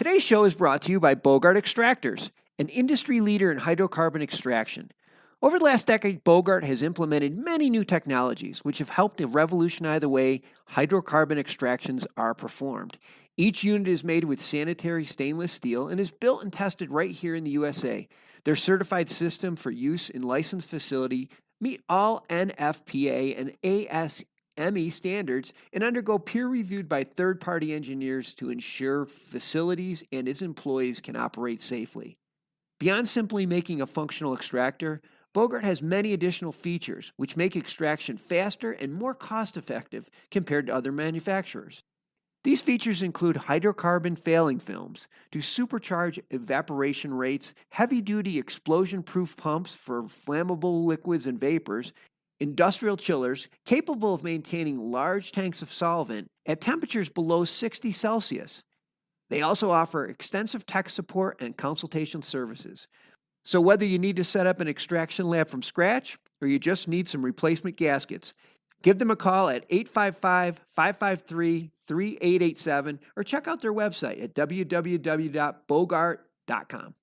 Today's show is brought to you by Bogart Extractors, an industry leader in hydrocarbon extraction. Over the last decade, Bogart has implemented many new technologies which have helped to revolutionize the way hydrocarbon extractions are performed. Each unit is made with sanitary stainless steel and is built and tested right here in the USA. Their certified system for use in licensed facility meet all NFPA and ASME standards and undergo peer reviewed by third-party engineers to ensure facilities and its employees can operate safely. Beyond simply making a functional extractor, Bogart has many additional features which make extraction faster and more cost-effective compared to other manufacturers. These features include hydrocarbon failing films to supercharge evaporation rates, heavy-duty explosion-proof pumps for flammable liquids and vapors, industrial chillers capable of maintaining large tanks of solvent at temperatures below 60 Celsius. They also offer extensive tech support and consultation services. So whether you need to set up an extraction lab from scratch or you just need some replacement gaskets, give them a call at 855-553-3887 or check out their website at www.bogart.com.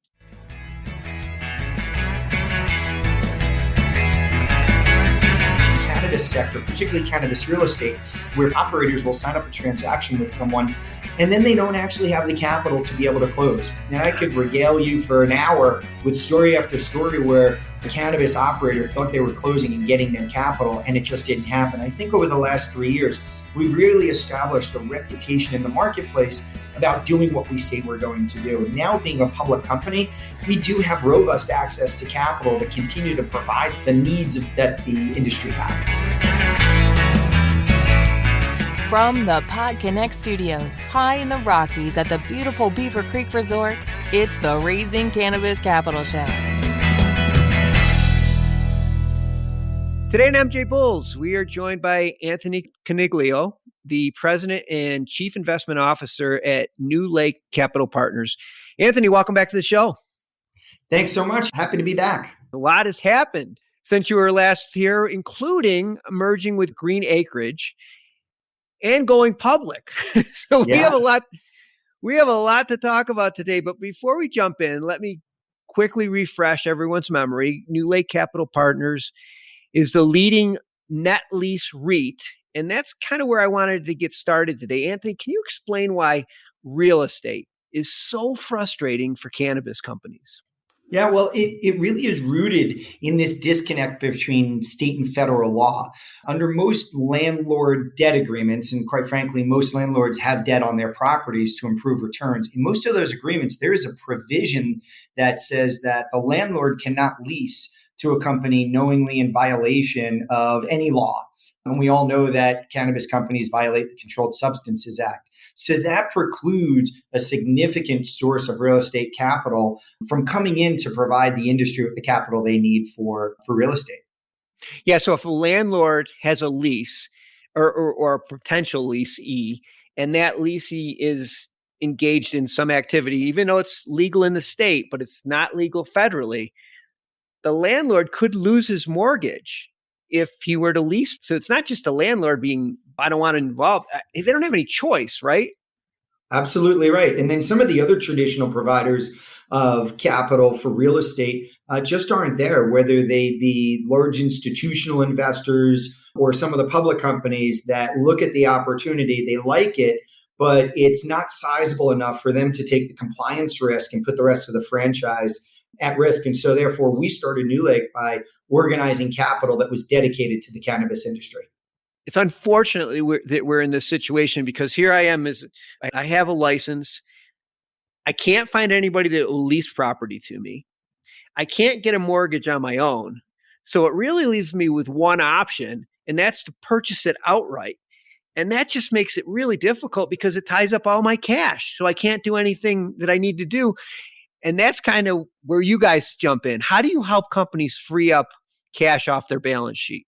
Cannabis sector, particularly cannabis real estate, where operators will sign up a transaction with someone and then they don't actually have the capital to be able to close. And I could regale you for an hour with story after story where the cannabis operator thought they were closing and getting their capital and it just didn't happen. I think over the last 3 years, we've really established a reputation in the marketplace about doing what we say we're going to do. And now being a public company, we do have robust access to capital to continue to provide the needs that the industry have. From the PodConx studios, high in the Rockies at the beautiful Beaver Creek Resort, it's the Raising Cannabis Capital Show. Today on MJ Bulls, we are joined by Anthony-Coniglio, the president and chief investment officer at newlake-capital partners. Anthony, welcome back to the show. Thanks so much. Happy to be back. A lot has happened since you were last here, including merging with Green Acreage and going public. So we have a lot to talk about today. But before we jump in, let me quickly refresh everyone's memory. Newlake Capital Partners is the leading net lease REIT. And that's kind of where I wanted to get started today. Anthony, can you explain why real estate is so frustrating for cannabis companies? Yeah, well, it really is rooted in this disconnect between state and federal law. Under most landlord debt agreements, and quite frankly, most landlords have debt on their properties to improve returns. In most of those agreements, there is a provision that says that the landlord cannot lease to a company knowingly in violation of any law. And we all know that cannabis companies violate the Controlled Substances Act. So that precludes a significant source of real estate capital from coming in to provide the industry with the capital they need for real estate. Yeah, so if a landlord has a lease or a potential leasee, and that leasee is engaged in some activity, even though it's legal in the state, but it's not legal federally, the landlord could lose his mortgage if he were to lease. So it's not just a landlord being, I don't want to involve. They don't have any choice, right? Absolutely right. And then some of the other traditional providers of capital for real estate just aren't there, whether they be large institutional investors or some of the public companies that look at the opportunity, they like it, but it's not sizable enough for them to take the compliance risk and put the rest of the franchise at risk. And so therefore, we started Newlake by organizing capital that was dedicated to the cannabis industry. It's unfortunately that we're in this situation because here I am, I have a license. I can't find anybody that will lease property to me. I can't get a mortgage on my own. So it really leaves me with one option, and that's to purchase it outright. And that just makes it really difficult because it ties up all my cash. So I can't do anything that I need to do. And that's kind of where you guys jump in. How do you help companies free up cash off their balance sheet?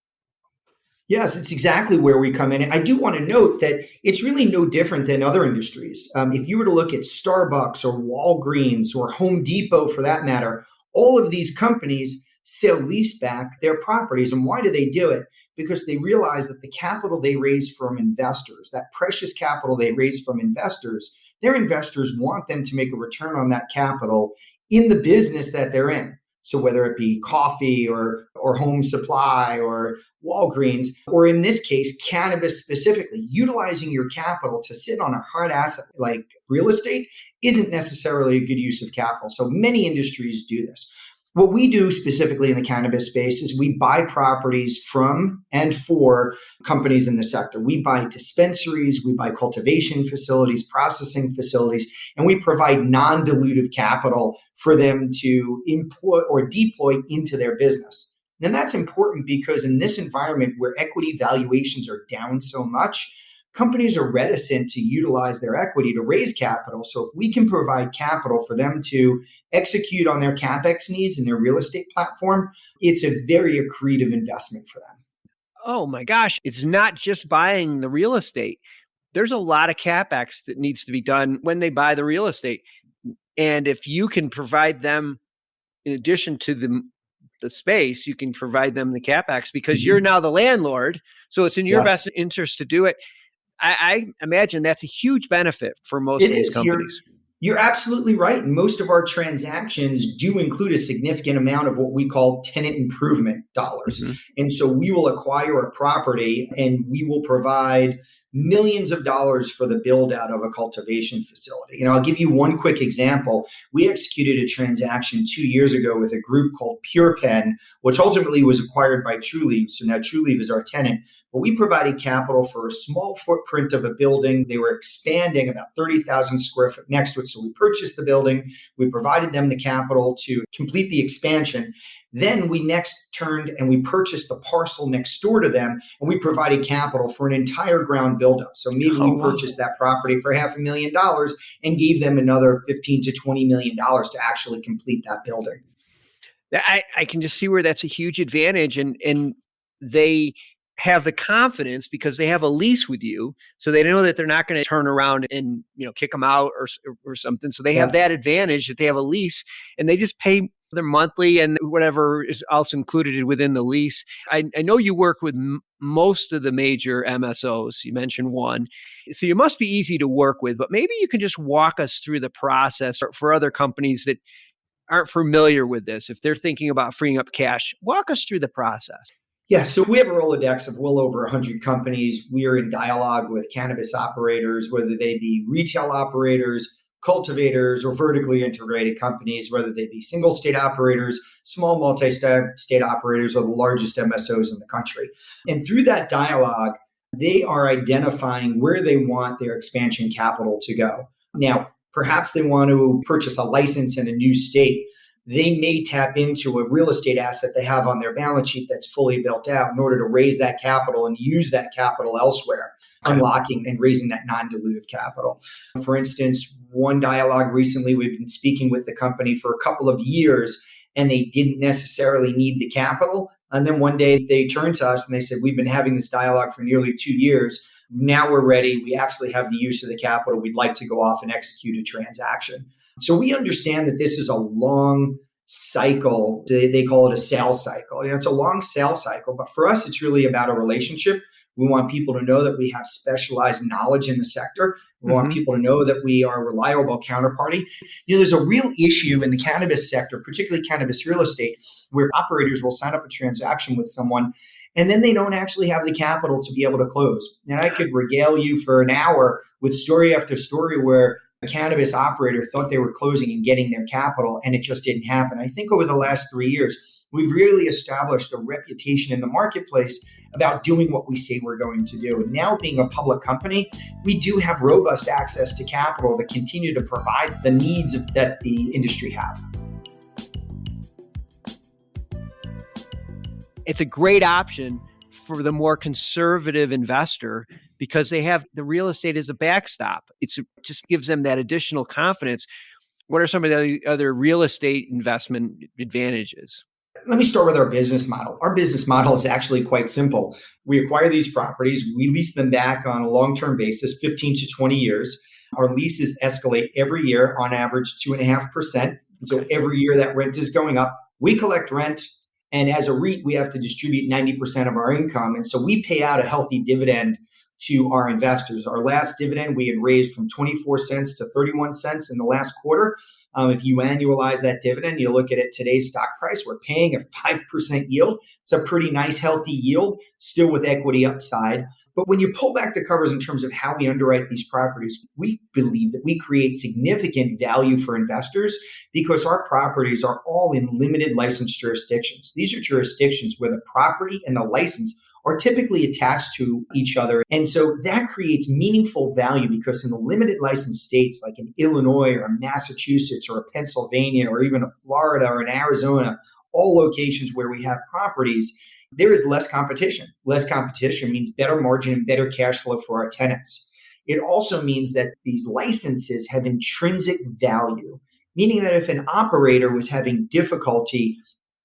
Yes, it's exactly where we come in. And I do want to note that it's really no different than other industries. If you were to look at Starbucks or Walgreens or Home Depot, for that matter, all of these companies sell lease back their properties. And why do they do it? Because they realize that the capital they raise from investors, that precious capital they raise from investors, their investors want them to make a return on that capital in the business that they're in. So whether it be coffee or home supply or Walgreens, or in this case, cannabis specifically, utilizing your capital to sit on a hard asset like real estate isn't necessarily a good use of capital. So many industries do this. What we do specifically in the cannabis space is we buy properties from and for companies in the sector. We buy dispensaries, we buy cultivation facilities, processing facilities, and we provide non-dilutive capital for them to employ or deploy into their business. And that's important because in this environment where equity valuations are down so much, companies are reticent to utilize their equity to raise capital. So if we can provide capital for them to execute on their CapEx needs in their real estate platform, it's a very accretive investment for them. Oh my gosh, it's not just buying the real estate. There's a lot of CapEx that needs to be done when they buy the real estate. And if you can provide them, in addition to the space, you can provide them the CapEx because you're now the landlord. So it's in your best interest to do it. I imagine that's a huge benefit for most of these companies. You're absolutely right. And most of our transactions do include a significant amount of what we call tenant improvement dollars. Mm-hmm. And so we will acquire a property and we will provide millions of dollars for the build out of a cultivation facility. And I'll give you one quick example. We executed a transaction 2 years ago with a group called Pure Pen, which ultimately was acquired by Trulieve. So now Trulieve is our tenant. But we provided capital for a small footprint of a building. They were expanding about 30,000 square foot next to it. So we purchased the building. We provided them the capital to complete the expansion. Then we next turned and we purchased the parcel next door to them, and we provided capital for an entire ground build-up. So maybe we purchased that property for $500,000 and gave them another $15 to $20 million to actually complete that building. I can just see where that's a huge advantage, and they have the confidence because they have a lease with you, so they know that they're not going to turn around and kick them out or something. So they have that advantage that they have a lease, and they just pay their monthly and whatever is also included within the lease. I know you work with most of the major MSOs. You mentioned one, so you must be easy to work with. But maybe you can just walk us through the process for other companies that aren't familiar with this. If they're thinking about freeing up cash, walk us through the process. Yeah, so we have a Rolodex of well over 100 companies. We are in dialogue with cannabis operators, whether they be retail operators, cultivators, or vertically integrated companies, whether they be single state operators, small multi-state operators, or the largest MSOs in the country. And through that dialogue, they are identifying where they want their expansion capital to go. Now, perhaps they want to purchase a license in a new state. They may tap into a real estate asset they have on their balance sheet that's fully built out in order to raise that capital and use that capital elsewhere, unlocking and raising that non-dilutive capital. For instance, one dialogue recently, we've been speaking with the company for a couple of years and they didn't necessarily need the capital. And then one day they turned to us and they said, we've been having this dialogue for nearly 2 years. Now we're ready. We actually have the use of the capital. We'd like to go off and execute a transaction. So we understand that this is a long cycle. They call it a sales cycle. It's a long sales cycle, but for us, it's really about a relationship. We want people to know that we have specialized knowledge in the sector. We want people to know that we are a reliable counterparty. There's a real issue in the cannabis sector, particularly cannabis real estate, where operators will sign up a transaction with someone and then they don't actually have the capital to be able to close. And I could regale you for an hour with story after story where a cannabis operator thought they were closing and getting their capital, and it just didn't happen. I think over the last 3 years, we've really established a reputation in the marketplace about doing what we say we're going to do. And now being a public company, we do have robust access to capital to continue to provide the needs that the industry have. It's a great option for the more conservative investor because they have the real estate as a backstop. It just gives them that additional confidence. What are some of the other real estate investment advantages? Let me start with our business model. Our business model is actually quite simple. We acquire these properties, we lease them back on a long-term basis, 15 to 20 years. Our leases escalate every year on average 2.5%. So every year that rent is going up. We collect rent. And as a REIT, we have to distribute 90% of our income. And so we pay out a healthy dividend to our investors. Our last dividend we had raised from 24 cents to 31 cents in the last quarter. If you annualize that dividend, you look at it today's stock price, we're paying a 5% yield. It's a pretty nice, healthy yield, still with equity upside. But when you pull back the covers in terms of how we underwrite these properties, we believe that we create significant value for investors because our properties are all in limited license jurisdictions. These are jurisdictions where the property and the license are typically attached to each other. And so that creates meaningful value because in the limited license states like in Illinois or Massachusetts or Pennsylvania or even a Florida or in Arizona, all locations where we have properties, there is less competition. Less competition means better margin and better cash flow for our tenants. It also means that these licenses have intrinsic value, meaning that if an operator was having difficulty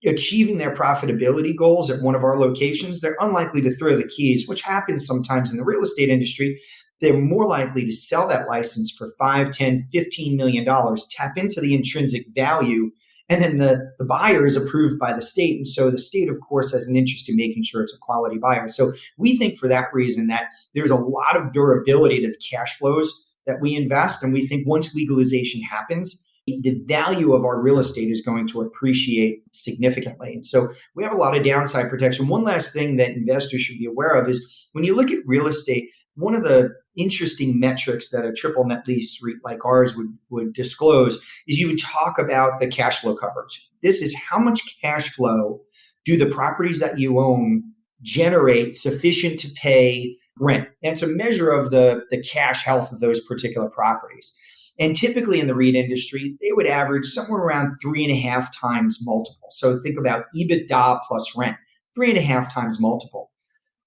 achieving their profitability goals at one of our locations, they're unlikely to throw the keys, which happens sometimes in the real estate industry. They're more likely to sell that license for $5, $10, $15 million, tap into the intrinsic value, and then the buyer is approved by the state. And so the state, of course, has an interest in making sure it's a quality buyer. So we think for that reason that there's a lot of durability to the cash flows that we invest. And we think once legalization happens, the value of our real estate is going to appreciate significantly. And so we have a lot of downside protection. One last thing that investors should be aware of is when you look at real estate, one of the interesting metrics that a triple net lease REIT like ours would disclose is you would talk about the cash flow coverage. This is how much cash flow do the properties that you own generate sufficient to pay rent. And it's a measure of the cash health of those particular properties. And typically in the REIT industry, they would average somewhere around 3.5 times multiple. So think about EBITDA plus rent, 3.5 times multiple.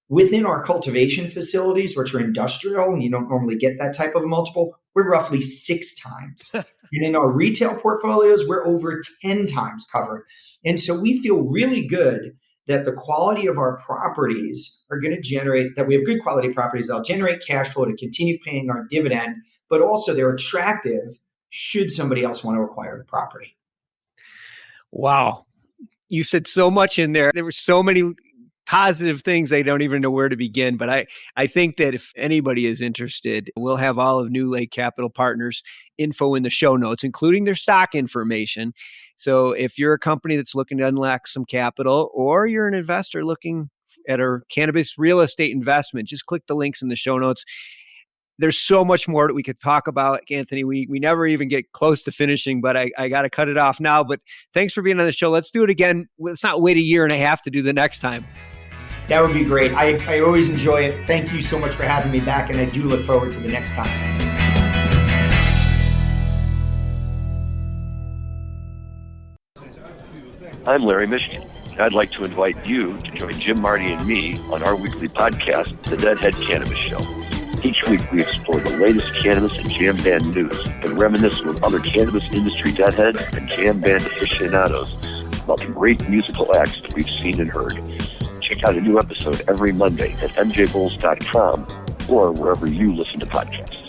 Within our cultivation facilities, which are industrial, and you don't normally get that type of multiple, we're roughly 6 times. And in our retail portfolios, we're over 10 times covered. And so we feel really good that the quality of our properties are going to generate, that we have good quality properties that'll generate cash flow to continue paying our dividend, but also they're attractive should somebody else want to acquire the property. Wow. You said so much in there. There were so many positive things. I don't even know where to begin, but I think that if anybody is interested, we'll have all of NewLake Capital Partners info in the show notes, including their stock information. So if you're a company that's looking to unlock some capital, or you're an investor looking at a cannabis real estate investment, just click the links in the show notes. There's so much more that we could talk about, Anthony. We never even get close to finishing, but I got to cut it off now. But thanks for being on the show. Let's do it again. Let's not wait 1.5 years to do the next time. That would be great. I always enjoy it. Thank you so much for having me back, and I do look forward to the next time. I'm Larry Michigan. I'd like to invite you to join Jim, Marty, and me on our weekly podcast, The Deadhead Cannabis Show. Each week we explore the latest cannabis and jam band news and reminisce with other cannabis industry deadheads and jam band aficionados about the great musical acts that we've seen and heard. Check out a new episode every Monday at mjbulls.com or wherever you listen to podcasts.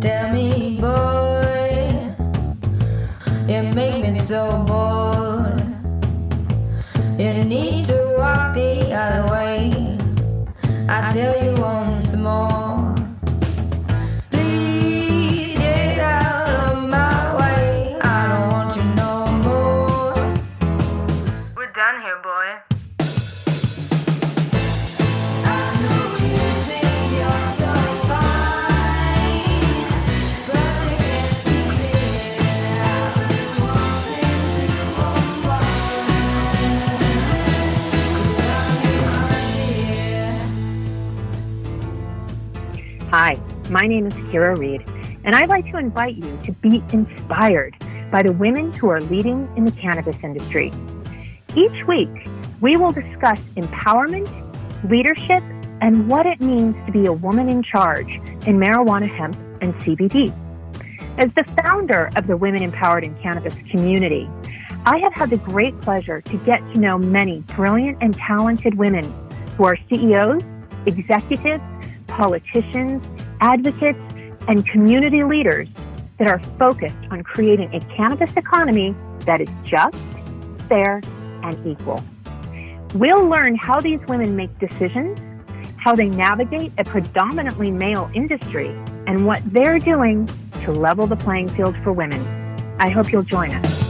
Tell me, boy, you make me so bored. You need to walk the other way. I tell you once more. Please get out of my way. I don't want you no more. We're done here, boy. I know you think you're so fine, but you can't see it. I've been wanting to unwind. Hi, my name is Kira Reed, and I'd like to invite you to be inspired by the women who are leading in the cannabis industry. Each week, we will discuss empowerment, leadership, and what it means to be a woman in charge in marijuana, hemp, and CBD. As the founder of the Women Empowered in Cannabis community, I have had the great pleasure to get to know many brilliant and talented women who are CEOs, executives, politicians, advocates, and community leaders that are focused on creating a cannabis economy that is just, fair, and equal. We'll learn how these women make decisions, how they navigate a predominantly male industry, and what they're doing to level the playing field for women. I hope you'll join us.